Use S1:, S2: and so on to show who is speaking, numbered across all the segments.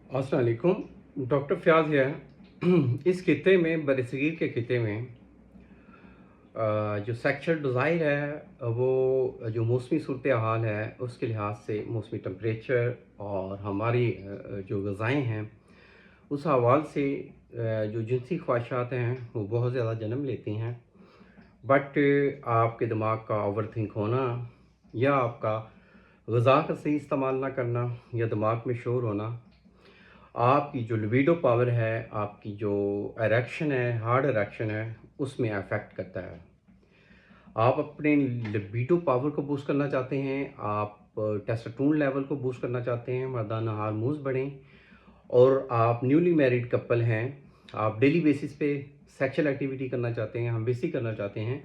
S1: अस्सलाम वालेकुम। डॉक्टर फ़याज़ है। इस खित्ते में बरसगीर के खित्ते में जो सेक्शुअल डिज़ायर है वो जो मौसमी सूरत हाल है उसके लिहाज से मौसमी टेम्परेचर और हमारी जो ग़िज़ाएँ हैं उस हवाले से जो जिनसी ख्वाहिशात हैं वो बहुत ज़्यादा जन्म लेती हैं। बट आपके दिमाग का ओवरथिंक होना या आपका ग़िज़ा का सही इस्तेमाल ना करना या दिमाग में शोर होना आपकी जो लिबिडो पावर है, आपकी जो इरेक्शन है, हार्ड इरेक्शन है, उसमें अफ़ेक्ट करता है। आप अपने लिबिडो पावर को बूस्ट करना चाहते हैं, आप टेस्टोस्टेरोन लेवल को बूस्ट करना चाहते हैं, मर्दाना हार्मोन्स बढ़ें और आप न्यूली मैरिड कपल हैं, आप डेली बेसिस पे सेक्सुअल एक्टिविटी करना चाहते हैं, हम बेसिक करना चाहते हैं,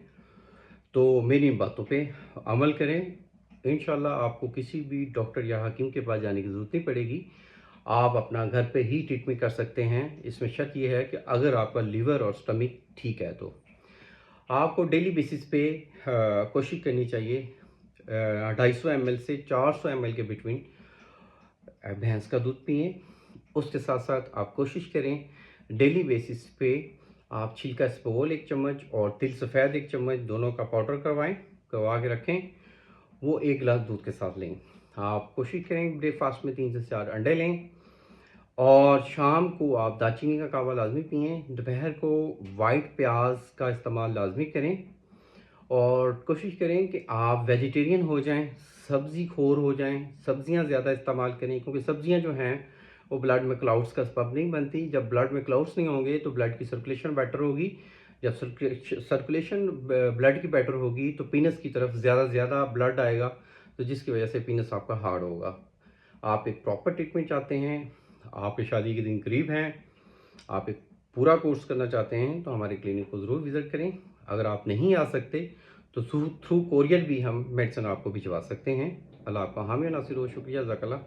S1: तो मेरी इन बातों पे अमल करें। इंशाल्लाह आपको किसी भी डॉक्टर या हकीम के पास जाने की ज़रूरत नहीं पड़ेगी। आप अपना घर पे ही ट्रीटमेंट कर सकते हैं। इसमें शर्त ये है कि अगर आपका लीवर और स्टमक ठीक है तो। आपको डेली बेसिस पे कोशिश करनी चाहिए 250 ml से 400 ml के बिटवीन भैंस का दूध पिएँ। उसके साथ-साथ आप कोशिश करें डेली बेसिस पे आप छिलका इसबगोल 1 चम्मच और तिल सफ़ेद 1 चम्मच दोनों का पाउडर करवा के रखें। वो 1 गिलास दूध के साथ लें। आप कोशिश करें ब्रेकफ़ास्ट में 3 से 4 अंडे लें और शाम को आप दालचीनी का कहवा लाज़मी पिएँ। दोपहर को वाइट प्याज़ का इस्तेमाल लाज़मी करें और कोशिश करें कि आप वेजिटेरियन हो जाएँ, सब्ज़ी खोर हो जाएँ, सब्ज़ियाँ ज़्यादा इस्तेमाल करें क्योंकि सब्ज़ियाँ जो हैं वो ब्लड में क्लाउड्स का सबब नहीं बनती। जब ब्लड में क्लाउड्स नहीं होंगे तो ब्लड की सर्कुलेशन बेटर होगी। जब सर्कुलेशन ब्लड की बेटर होगी तो पीनस की तरफ ज़्यादा से ज़्यादा ब्लड आएगा, तो जिसकी वजह से पीनस आपका हार्ड होगा। आप एक प्रॉपर ट्रीटमेंट चाहते हैं, आपकी शादी के दिन करीब हैं, आप एक पूरा कोर्स करना चाहते हैं तो हमारे क्लिनिक को ज़रूर विज़िट करें। अगर आप नहीं आ सकते तो थ्रू कोरियर भी हम मेडिसिन आपको भिजवा सकते हैं। अल्लाह आपका हामी और नासिर हो। शुक्रिया, जज़ाकल्लाह।